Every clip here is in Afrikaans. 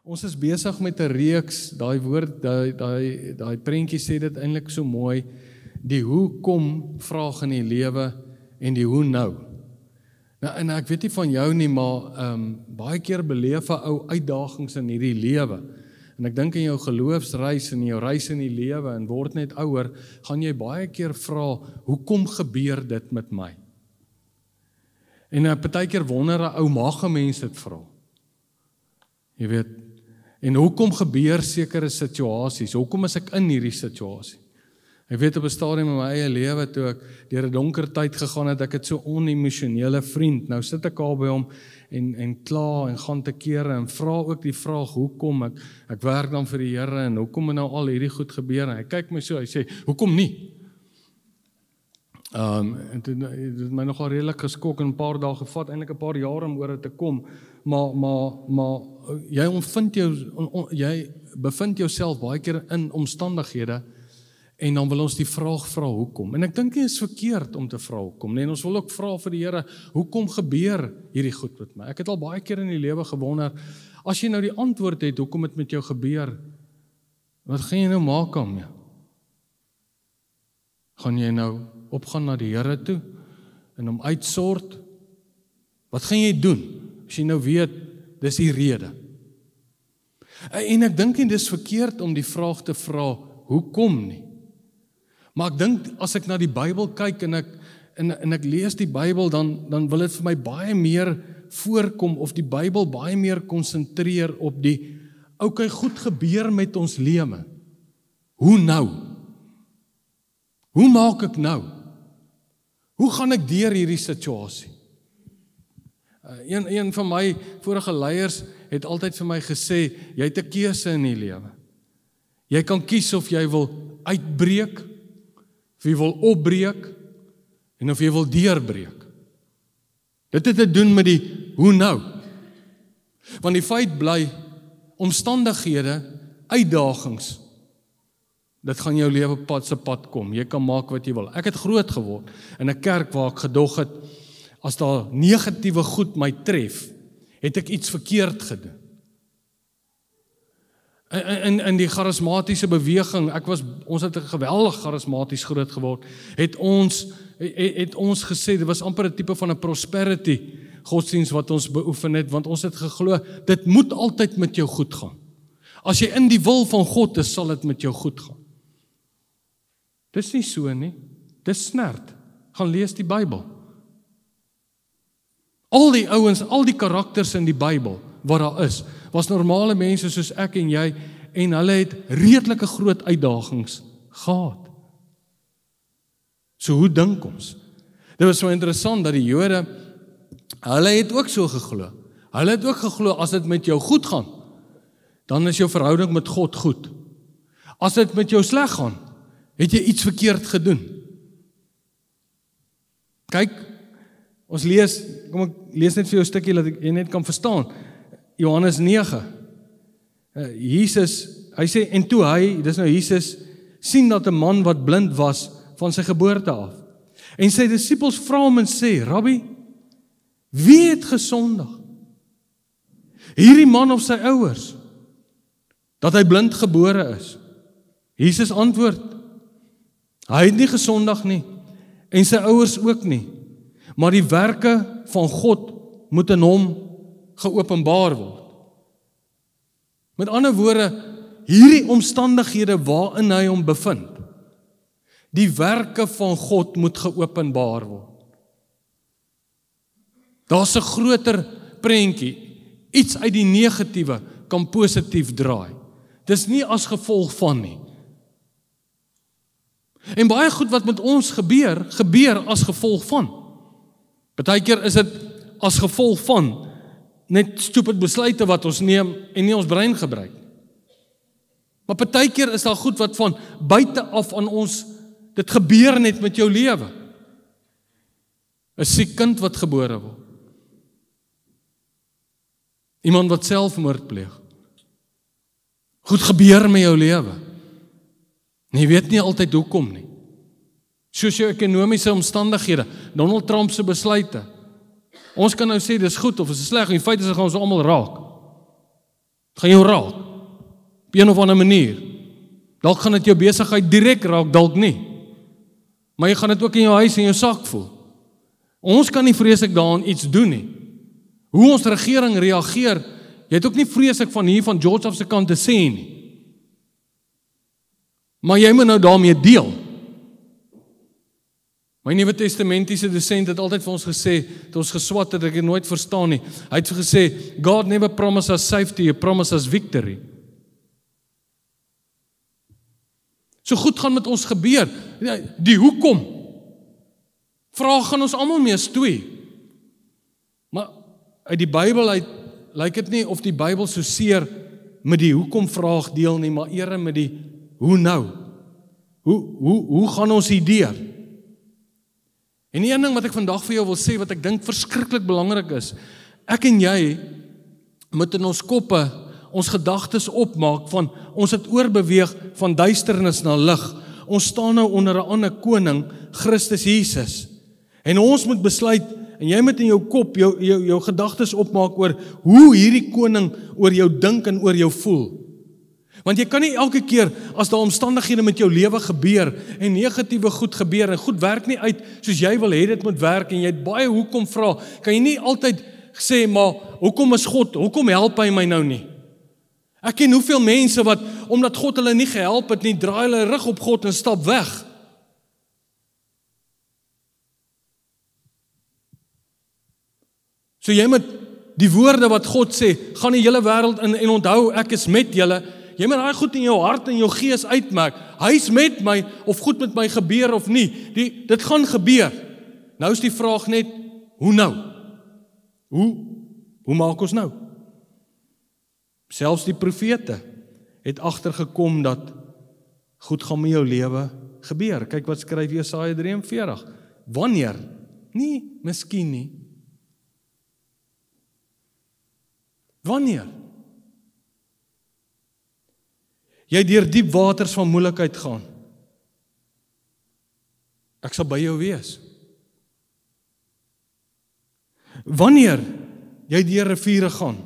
Ons is besig met 'n reeks, daai woord, daai prentjie sê dit eintlik so mooi, die hoekom vraag in die lewe en die hoe nou. Nou, en ek weet nie van jou nie, maar baie keer beleef 'n ou uitdagings in hierdie lewe. En ek dink in jou geloofsreis en jou reis in die lewe en word net ouer, gaan jy baie keer vra, hoekom gebeur dit met my? En partykeer wonder 'n ou, mag 'n mens dit vra? Jy weet, en hoekom gebeur sekere situasies? Hoekom is ek in hierdie situasie? Ek weet op 'n stadium in my eie lewe toe ek deur 'n donker tyd gegaan het, ek het so onemosionele vriend. Nou sit ek daar by hom en kla en gaan te kere en vra ook die vraag hoekom ek werk dan vir die Here en hoekom nou al hierdie goed gebeur? En hy kyk my so, hy sê, hoekom nie? En dit het my nogal redelik geskok en 'n paar dae gevat, eintlik 'n paar jaar om oor dit te kom. Maar jy bevind jouself baie keer in omstandighede en dan wil ons die vraag vra hoekom. En ek dink dit is verkeerd om te vra hoekom, nee, en ons wil ook vra vir die Here, hoekom gebeur hierdie goed met my? Ek het al baie keer in die lewe gewonder, as jy nou die antwoord het, hoekom dit met jou gebeur, wat gaan jy nou maak daarmee? Gaan jy nou opgaan na die Here toe en hom uitsort? Wat gaan jy doen as jy nou weet dis die rede? En ek dink nie dis verkeerd om die vraag te vra hoekom nie. Maar ek dink as ek na die Bybel kyk en ek lees die Bybel, dan wil dit vir my baie meer voorkom of die Bybel baie meer konsentreer op die goed gebeur met ons lewe. Hoe nou? Hoe maak ek nou? Hoe gaan ek deur hierdie situasie? Een van my vorige leiers het altyd vir my gesê, jy het 'n keuse in die lewe. Jy kan kies of jy wil uitbreek, of jy wil opbreek, en of jy wil deurbreek. Dit het te doen met die hoe nou. Want die feit bly, omstandighede, uitdagings, dit gaan jou lewe se pad kom. Jy kan maak wat jy wil. Ek het groot geword in 'n kerk waar ek gedog het, as daar negatiewe goed my tref, het ek iets verkeerd gedoen. In die charismatiese beweging, ons het geweldig charismaties groot geword, het ons gesê, dit was amper 'n tipe van 'n prosperity godsdienst wat ons beoefen het, want ons het geglo, dit moet altyd met jou goed gaan. As jy in die wil van God is, sal dit met jou goed gaan. Dis nie so nie, dis snert. Gaan lees die Bybel. Al die ouens, al die karakters in die Bybel, wat daar is, was normale mense soos ek en jy, en hulle het redelike groot uitdagings gehad. So hoe dink ons? Dit was so interessant dat die Jode, hulle het ook so geglo. Hulle het ook geglo, as dit met jou goed gaan, dan is jou verhouding met God goed. As dit met jou sleg gaan, het jy iets verkeerd gedoen. Kyk, ons lees, kom ek lees net vir jou 'n stukkie, dat jy net kan verstaan. Johannes 9. Jesus, hy sê, en toe hy, dis nou Jesus, sien dat 'n man wat blind was van sy geboorte af. En sy disippels vra hom en sê, Rabbi, wie het gesondig? Hierdie man of sy ouers, dat hy blind gebore is? Jesus antwoord, hy het nie gesondig nie, en sy ouers ook nie, maar die werke van God moet in hom geopenbaar word. Met ander woorde, hierdie omstandighede waarin hy hom bevind, die werke van God moet geopenbaar word. Daar's 'n groter prentjie, iets uit die negatiewe kan positief draai. Dis nie as gevolg van nie. En baie goed wat met ons gebeur as gevolg van. Partykeer is dit as gevolg van net stupid besluite wat ons neem en nie ons brein gebruik. Maar partykeer is daar goed wat van buite af aan ons, dit gebeur net met jou lewe. 'n siek kind wat gebore word. Iemand wat selfmoord pleeg. Goed gebeur met jou lewe. En jy weet nie altyd hoekom nie. Sosio-ekonomiese omstandighede, Donald Trump se besluite. Ons kan nou sê dis goed of is sleg, en die feit is dit gaan ons almal raak. Het gaan jou raak, op een of ander manier. Dalk gaan dit jou besigheid direk raak, dalk nie. Maar jy gaan dit ook in jou huis en jou sak voel. Ons kan nie vreeslik daaraan iets doen nie. Hoe ons regering reageer, jy het ook nie vreeslik van hier van George se kant te sê nie. Maar jy moet nou daarmee deel. My Nuwe Testamentiese dosent het altyd vir ons gesê, toe ons geswat het, ek het nooit verstaan nie. Hy het gesê, God never promises us safety, he promises us victory. So goed gaan met ons gebeur. Die hoekom? Vraag gaan ons almal mee stoei. Maar uit die Bybel uit lyk dit nie of die Bybel so seer met die hoekom vraag deel nie, maar eerder met die hoe nou. Hoe gaan ons hier deur? En die een ding wat ek vandag vir jou wil sê, wat ek dink verskriklik belangrik is, ek en jy moet in ons koppe ons gedagtes opmaak van, ons het oorbeweeg van duisternis na lig. Ons staan nou onder 'n ander koning, Christus Jesus. En ons moet besluit, en jy moet in jou kop jou gedagtes opmaak oor hoe hierdie koning oor jou dink en oor jou voel. Want jy kan nie elke keer as daar omstandighede met jou lewe gebeur en negatiewe goed gebeur en goed werk nie uit soos jy wil hê dit moet werk en jy het baie hoekom vra, kan jy nie altyd sê, maar hoekom is God, hoekom help hy my nou nie? Ek ken hoeveel mense wat, omdat God hulle nie gehelp het nie, draai hulle rug op God en stap weg. So jy moet die woorde wat God sê, gaan die hele wêreld in en onthou, ek is met julle. Jy moet daai goed in jou hart en jou gees uitmaak. Hy's met my, of goed met my gebeur of nie. Dit gaan gebeur. Nou is die vraag net, hoe nou? Hoe maak ons nou? Selfs die profete het agtergekom dat goed gaan met jou lewe gebeur. Kyk wat skryf Jesaja 43. Wanneer? Nie, miskien nie. Wanneer? Jy deur diep waters van moeilikheid gaan. Ek sal by jou wees. Wanneer jy deur riviere gaan,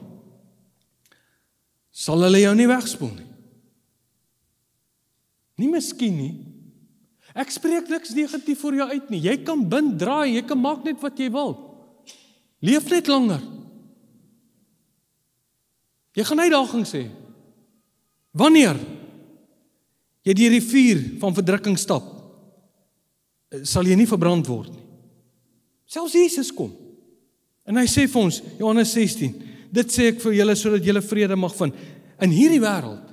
sal hulle jou nie wegspoel nie. Nie miskien nie. Ek spreek niks negatief vir jou uit nie. Jy kan bind, draai, jy kan maak net wat jy wil. Leef net langer. Jy gaan uitdagings hê. Wanneer jy die rivier van verdrukking stap, sal jy nie verbrand word nie. Selfs Jesus kom. En hy sê vir ons, Johannes 16, dit sê ek vir julle sodat julle vrede mag vind. In hierdie wêreld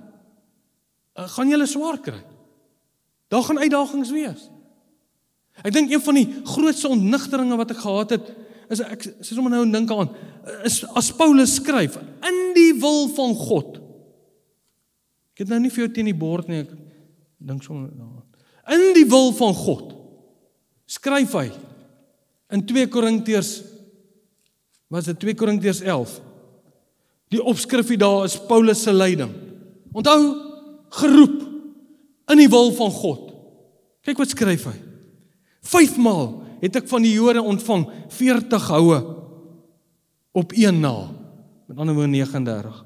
gaan julle swaar kry. Daar gaan uitdagings wees. Ek dink een van die grootste ontnigteringe wat ek gehad het, is ek sommer nou dink aan, is as Paulus skryf, in die wil van God. Ek het nou nie vir jou teen die bord nie, ek dink sommer daaraan. In die wil van God skryf hy in 2 Korintiërs, was dit 2 Korintiërs 11. Die opskrifie daar is Paulus se lyding. Onthou, geroep in die wil van God. Kyk wat skryf hy. 5 maal het ek van die Jode ontvang 40 houe op 1 na. Met ander woorde 39.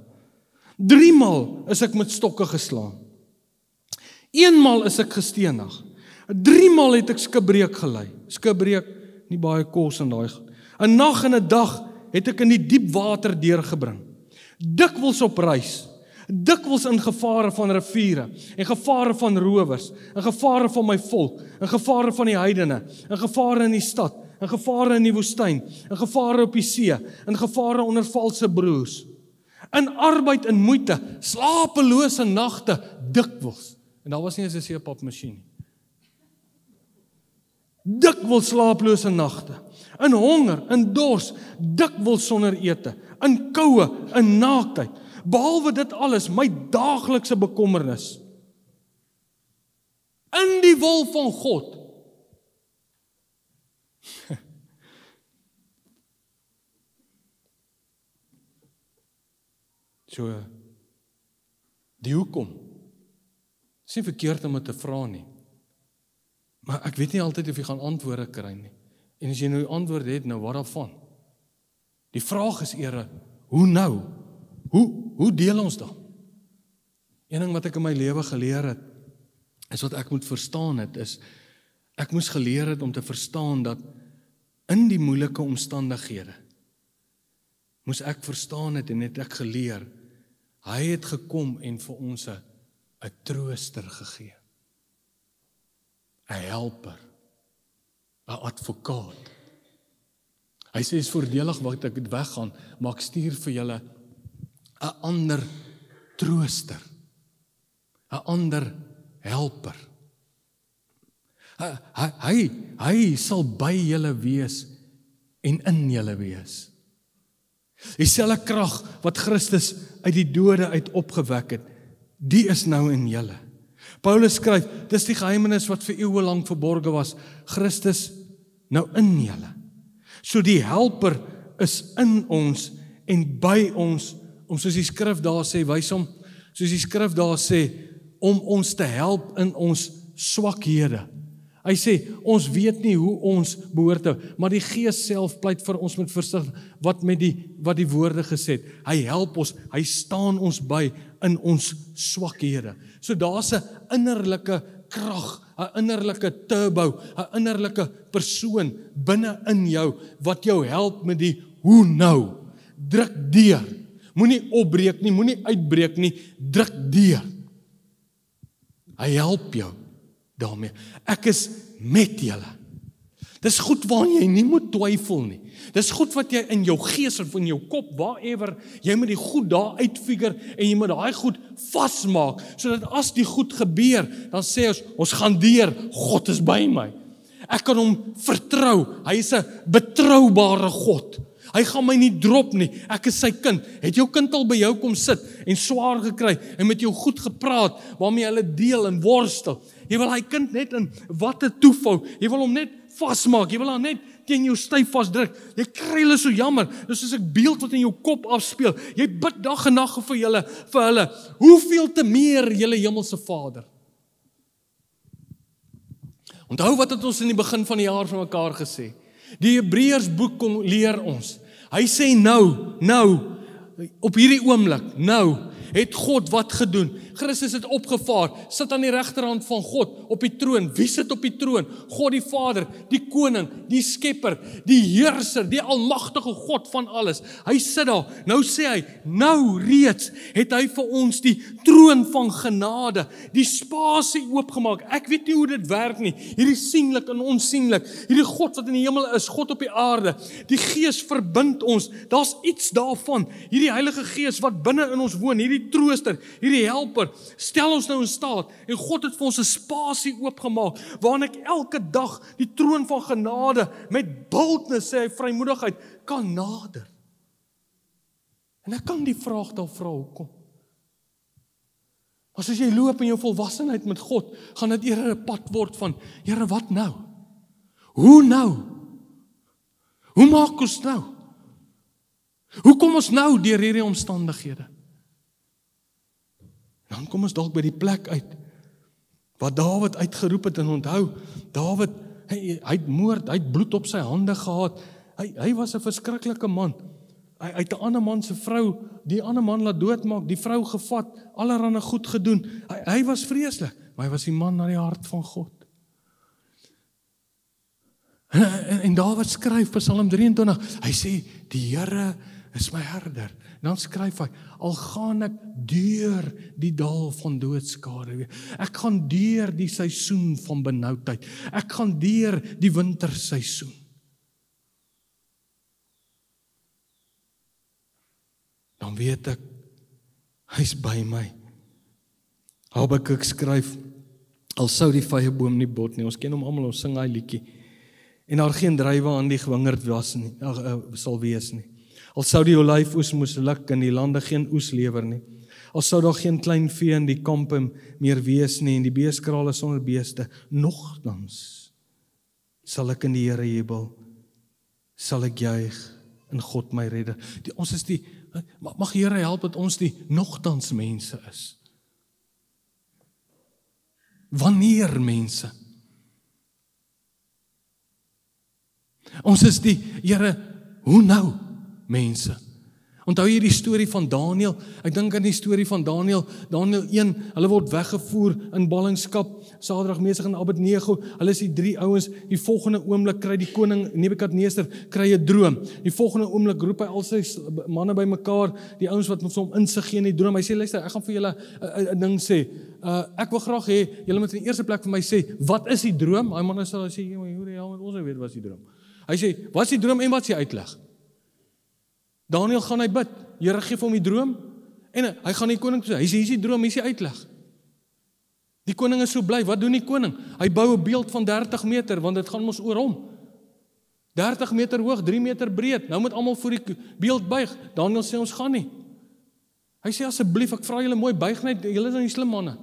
3 maal is ek met stokke geslaan. 1 maal is ek gestenig. 3 maal het ek skipbreek gelei. Skipbreek, nie baie kos en daai. 'n nag en 'n dag het ek in die diep water deurgebring. Dikwels op reis. Dikwels in gevare van riviere, en gevare van rowers, en gevare van my volk, en gevare van die heidene, en gevare in die stad, en gevare in die woestyn, en gevare op die see, en gevare onder valse broers. In arbeid en moeite, slapelose nagte, dikwels. En daar was nie eens 'n seepapmasjien nie. Dikwels slaaplose nagte, in honger, in dors, dikwels sonder ete, in koue, in naaktheid. Behalwe dit alles, my daaglikse bekommernis. In die wil van God. So, die hoekom. Is nie verkeerd om dit te vra nie. Maar ek weet nie altyd of jy gaan antwoorde kry nie. En as jy nou antwoord het, nou wat daarvan? Die vraag is eerder, hoe nou? Hoe Hoe deel ons dan? Een ding wat ek in my lewe geleer het, is wat ek moet verstaan het, is, ek moes geleer het om te verstaan dat in die moeilike omstandighede, moes ek verstaan het en het ek geleer, hy het gekom en vir ons 'n trooster gegee. 'n helper, 'n advokaat. Hy sê, is voordelig wat ek weggaan, maar ek stuur vir julle 'n ander trooster, 'n ander helper. Hy sal by julle wees en in julle wees. Dieselfde krag wat Christus uit die dode uit opgewek het, die is nou in julle. Paulus skryf, dis die geheimenis wat vir eeue lank verborge was, Christus nou in julle. So die helper is in ons en by ons, om soos die skrif daar sê, wys hom, soos die skrif daar sê, om ons te help in ons swakhede. Hy sê, ons weet nie hoe ons behoort te, maar die Gees self pleit vir ons met versigtigheid, wat die woorde gesê het. Hy help ons, hy staan ons by in ons swakhede. So daar's 'n innerlike krag, 'n innerlike turbo, 'n innerlike persoon binne in jou, wat jou help met die hoe nou. Druk deur. Moenie opbreek nie, moenie uitbreek nie, druk deur. Hy help jou daarmee. Ek is met julle. Dis goed waarin jy nie moet twyfel nie. Dis goed wat jy in jou gees of in jou kop, wherever, jy moet die goed daar uitfigure en jy moet daai goed vasmaak, sodat as die goed gebeur, dan sê ons gaan deur, God is by my. Ek kan hom vertrou, hy is 'n betroubare God. Hy gaan my nie drop nie, ek is sy kind. Het jou kind al by jou kom sit en swaar gekry en met jou goed gepraat, waarmee hulle deel en worstel? Jy wil hy kind net in watte toevou, jy wil hom net vasmaak, jy wil hom net teen jou styf vasdruk. Jy kry hulle so jammer, dis soos 'n beeld wat in jou kop afspeel. Jy bid dag en nag vir hulle, hoeveel te meer julle hemelse Vader. Onthou wat het ons in die begin van die jaar van mekaar gesê? Die Hebreërs boek kom leer ons. Hy sê nou, op hierdie oomblik, nou, het God wat gedoen? Christus het opgevaar, sit aan die regterhand van God op die troon. Wie sit op die troon? God die Vader, die koning, die skepper, die heerser, die almagtige God van alles. Hy sit daar, nou sê hy, nou reeds het hy vir ons die troon van genade, die spasie oopgemaak. Ek weet nie hoe dit werk nie, hierdie sienlik en onsienlik, hierdie God wat in die hemel is, God op die aarde, die Gees verbind ons, daar's iets daarvan, hierdie Heilige Gees wat binne in ons woon, hierdie trooster, hierdie helper, stel ons nou in staat, en God het vir ons 'n spasie oopgemaak, waarin ek elke dag die troon van genade, met boldness, sê hy, vrymoedigheid, kan nader. En ek kan die vraag dan vra, hoekom? As jy loop in jou volwassenheid met God, gaan dit eerder 'n pad word van, Here, wat nou? Hoe nou? Hoe maak ons nou? Hoe kom ons nou deur hierdie omstandighede? Dan kom ons dalk by die plek uit, wat Dawid uitgeroep het, en onthou, Dawid, hy het moord, hy het bloed op sy hande gehad, hy was 'n verskriklike man, hy het 'n ander man se vrou, die ander man laat doodmaak, die vrou gevat, allerhande goed gedoen, hy was vreeslik, maar hy was die man na die hart van God. En Dawid skryf Psalm 23, hy sê, die Here is my herder. En dan skryf hy, al gaan ek deur die dal van doodskade, ek gaan deur die seisoen van benoudheid, ek gaan deur die winterseisoen. Dan weet ek, hy's by my. Habakuk skryf, al sou die vyeboom nie bot nie, ons ken hom almal, ons sing hy liedjie, en daar geen druiwe aan die wingerd was nie, sal wees nie. Al sou die olyfoes moes luk en die lande geen oes lewer nie. Al sou daar geen klein vee in die kampe meer wees nie en die beeskrale sonder beeste, nogtans sal ek in die Here jubel, sal ek juig in God my redder. Ons is die, mag die Here help dat ons die nogtans mense is. Wanneer mense? Ons is die, Here, hoe nou? Mense. Onthou jy die storie van Daniël? Ek dink aan die storie van Daniël 1, hulle word weggevoer in ballingskap, Sadrag, Mesach en Abednego, hulle is die 3 ouens, die volgende oomblik kry die koning Nebukadneser kry 'n droom, die volgende oomblik roep hy al sy manne bymekaar, die ouens wat met hom insig gee in die droom, hy sê, luister, ek gaan vir julle 'n ding sê, ek wil graag hê, julle moet in die eerste plek vir my sê, wat is die droom? Hy manne sê, hoe die hel moet ons weet wat is die droom? Hy sê, wat is die droom en wat is die uitleg? Daniël gaan hy bid, Here gee vir hom die droom, en hy gaan die koning sê, hy sê, hier is die droom, hier is die uitleg. Die koning is so bly, wat doen die koning? Hy bou 'n beeld van 30 meter, want dit gaan mos oor hom. 30 meter hoog, 3 meter breed, nou moet almal voor die beeld buig. Daniël sê, ons gaan nie. Hy sê, asseblief, ek vra julle mooi, buig net, julle is nou die slim manne.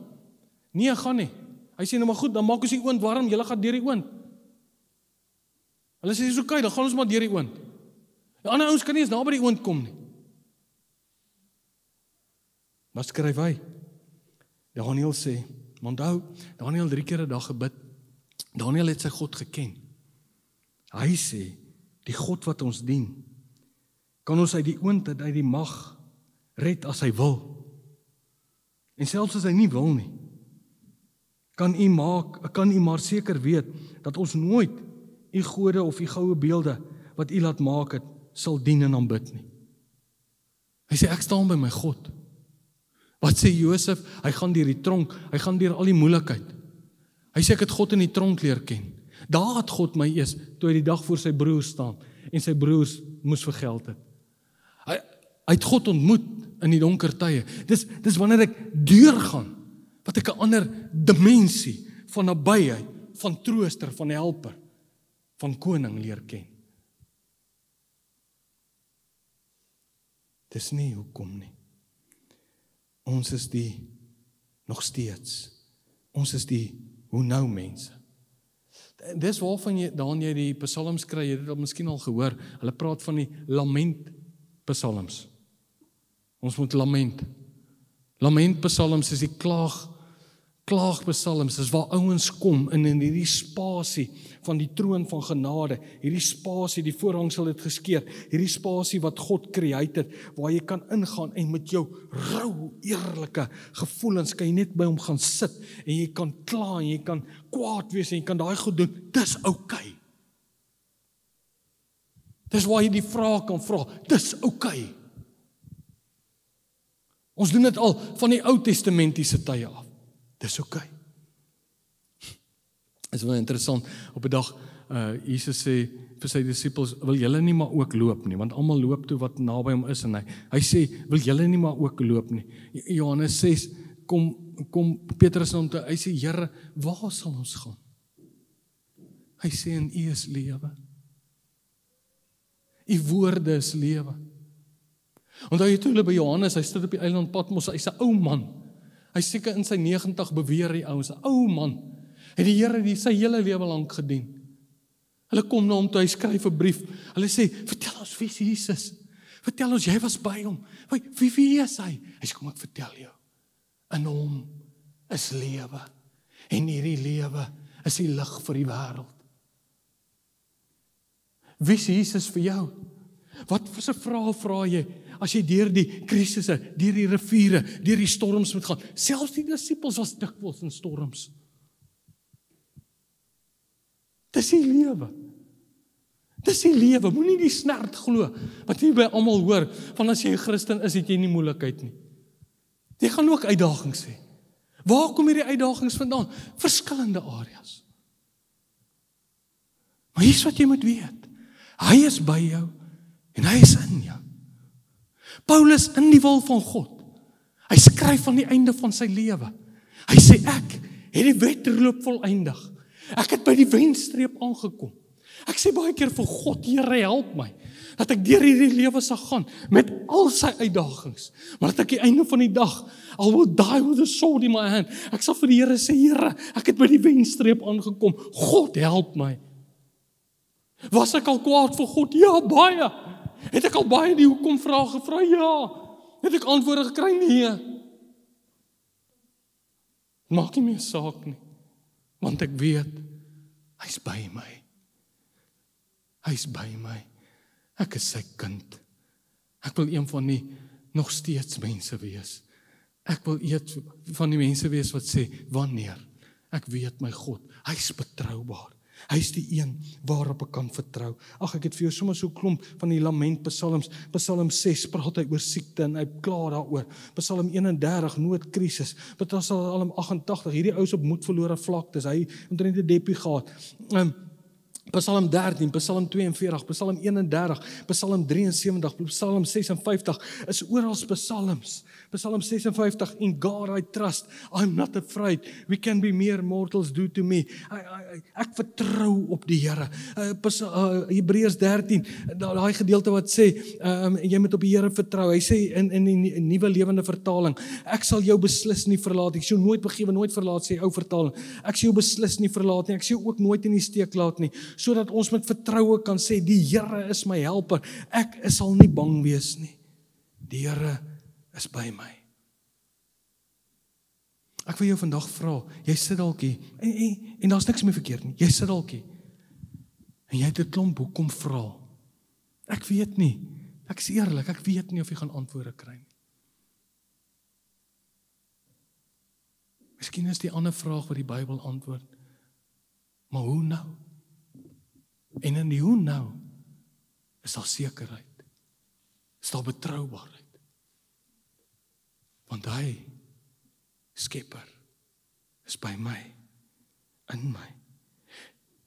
Nee, ek gaan nie. Hy sê, nou maar goed, dan maak ons die oond warm, julle gaan deur die oond. Hulle sê, dis oké, dan gaan ons maar deur die oond. Die ander ouens kan nie eens naby die oond kom nie. Wat skryf hy? Daniël sê, onthou, Daniël 3 keer 'n dag gebid. Daniël het sy God geken. Hy sê, die God wat ons dien, kan ons uit die oond, uit die mag red as hy wil. En selfs as hy nie wil nie, kan u maar seker weet, dat ons nooit u gode of u goue beelde, wat u laat maak het, sal dien en aanbid nie. Hy sê, ek staan by my God. Wat sê Josef? Hy gaan deur die tronk, hy gaan deur al die moeilikheid. Hy sê, ek het God in die tronk leer ken. Daar het God my eers, toe hy die dag voor sy broers staan, en sy broers moes vergeld het. Hy het God ontmoet in die donker tye. Dis wanneer ek deurgaan, wat ek 'n ander dimensie van nabyheid, van trooster, van helper, van koning leer ken. Dis nie hoekom nie. Ons is nog steeds, ons is die hoe nou mense. Dis waarvan jy die psalms kry, jy het dit miskien al gehoor, hulle praat van die lament psalms. Ons moet lament. Lament psalms is die klaagpsalms, is waar ouens kom in hierdie spasie van die troon van genade, hierdie spasie, die voorhangsel het geskeur, hierdie spasie wat God create het, waar jy kan ingaan en met jou rou, eerlike gevoelens kan jy net by hom gaan sit, en jy kan kla, en jy kan kwaad wees, en jy kan daai goed doen, dis okay. Dis waar jy die vraag kan vra, dis okay. Ons doen dit al van die Ou Testamentiese tye af. Dis okay. Is wel interessant, op 'n dag, Jesus sê vir sy disippels, wil julle nie maar ook loop nie, want almal loop toe wat naby hom is, en hy sê, wil julle nie maar ook loop nie. Johannes 6, kom Petrus na hom toe, hy sê, Here, waar sal ons gaan? Hy sê, en U is lewe. U woorde is lewe. Onthou jy toe hulle by Johannes, hy sit op die eiland Patmos, hy's 'n ou man. Hy seker in sy 90 beweer die ouens, 'n ou man. Het die Here sy hele lewe lank gedien. Hulle kom na hom toe, hy skryf 'n brief. Hulle sê, vertel ons, wie is Jesus? Vertel ons, jy was by hom. Wie is hy? Hy sê, kom ek vertel jou. In hom is lewe. En hierdie lewe is die lig vir die wêreld. Wie is Jesus vir jou? Wat vir 'n vraag vra jy, as jy deur die krisisse, deur die riviere, deur die storms moet gaan? Selfs die disippels was dikwels in storms. Dis die lewe. Dis die lewe, moenie die snert glo, wat jy by almal hoor, van as jy 'n Christen is, het jy nie moeilikheid nie. Jy gaan ook uitdagings hê. Waar kom hierdie uitdagings vandaan? Verskillende areas. Maar hier's wat jy moet weet. Hy is by jou, en hy is in jou. Paulus in die wil van God. Hy skryf van die einde van sy lewe. Hy sê, ek het die wedloop voleindig. Ek het by die wenstreep aangekom. Ek sê baie keer vir God, Here, help my, dat ek deur hierdie lewe sal gaan, met al sy uitdagings, maar dat ek die einde van die dag, I will die with a sword in my hand, ek sal vir die Here sê, Here, ek het by die wenstreep aangekom, God, help my. Was ek al kwaad vir God? Ja, baie. Het ek al baie die hoekom vrae gevra? Ja. Het ek antwoorde gekry? Nee. Maak nie meer saak nie, want ek weet, hy's by my. Hy's by my. Ek is sy kind. Ek wil een van die nog steeds mense wees. Ek wil eet van die mense wees wat sê, wanneer? Ek weet my God, hy is betroubaar. Hy is die een waarop ek kan vertrou. Ag, ek het vir jou sommer so 'n klomp van die lamentpsalms. Psalm 6 praat hy oor siekte en hy kla daaroor. Psalm 31 noodkrisis. Psalm 88, hierdie ou is op moedverlore vlaktes. Hy omtrent 'n depie gehad. Psalm 13, Psalm 42, Psalm 31, Psalm 73, Psalm 56 is oral psalms. Psalm 56, in God I trust, I'm not afraid, we can be mere mortals do to me. Ek vertrou op die Here. Hebreërs 13, daai gedeelte wat sê, jy moet op die Here vertrou. Hy sê in die nuwe lewende vertaling, ek sal jou beslis nie verlaat. Ek sal jou nooit begewe, nooit verlaat, sê ou vertaling. Ek sal jou beslis nie verlaat nie. Ek sal jou ook nooit in die steek laat nie. Sodat ons met vertroue kan sê, die Here is my helper. Ek sal nie bang wees nie. Die Here is by my. Ek wil jou vandag vra, jy sit dalk hier, en daar's niks meer verkeerd nie, jy sit dalk hier, en jy het 'n klomp hoekom vra. Ek weet nie, ek is eerlik, ek weet nie of jy gaan antwoorde kry nie. Miskien is die ander vraag wat die Bybel antwoord, maar hoe nou? En in die hoe nou, is daar sekerheid, is daar betroubaarheid. Want hy, Skepper, is by my, in my.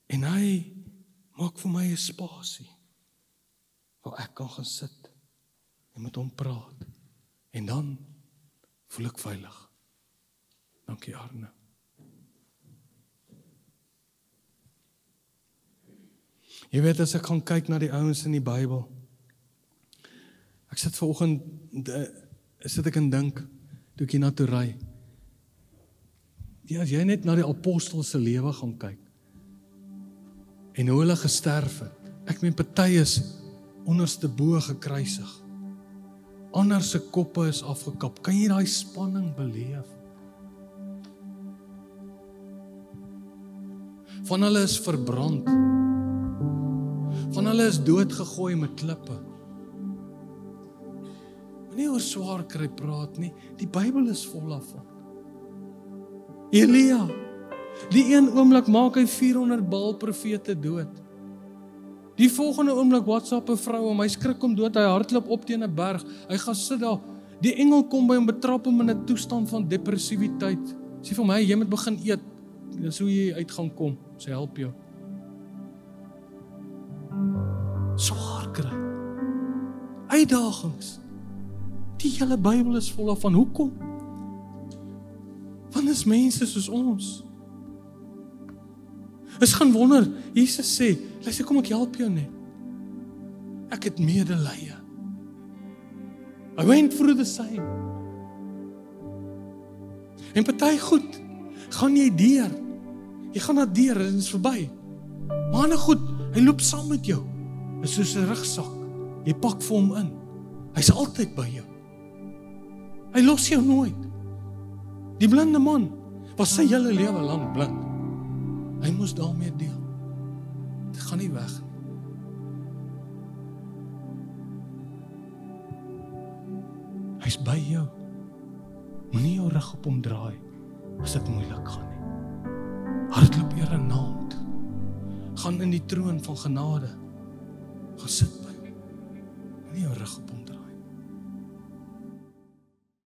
En hy maak vir my 'n spasie, waar ek kan gaan sit, en met hom praat, en dan voel ek veilig. Dankie Arne. Jy weet, as ek gaan kyk na die ouens in die Bybel, ek sit vanoggend, sit ek en dink, toe ek hier na toe ry. Ja, as jy net na die apostels se lewe gaan kyk, en hoe hulle gesterf het, ek meen party is onderste bo gekruisig, ander se koppe is afgekap, kan jy daai spanning beleef? Van hulle is verbrand, van hulle is doodgegooi met klippe. Nie oor swaar kry praat nie, die Bybel is vol daarvan. Elia, die een oomblik maak hy 400 Baal profete dood. Die volgende oomblik WhatsApp 'n vrou om, hy skrik hom dood, hy hardloop op teen 'n berg, hy gaan sit daar, die engel kom by hom, betrap hom in 'n toestand van depressiwiteit, sê vir my, jy moet begin eet, dis hoe jy uit gaan kom, sy help jou. Swaar kry, uitdagings, die hele Bybel is vol van, hoekom? Want is mense soos ons. Is gaan wonder, Jesus sê, luister, kom ek help jou net. Ek het medelee. I went through the same. En party goed, gaan jy deur. Jy gaan daar deur, en is verby. Maar ander goed, hy loop saam met jou. Is soos 'n rugsak. Jy pak vir hom in. Hy's altyd by jou. Hy los jou nooit. Die blinde man was sy hele lewe lank blind. Hy moes daarmee deel. Dit gaan nie weg nie. Hy's by jou. Moenie jou rug op hom draai as dit moeilik gaan nie. Hardloop eer in naam toe. Gaan in die troon van genade. Gaan sit by hom. Moenie jou rug op hom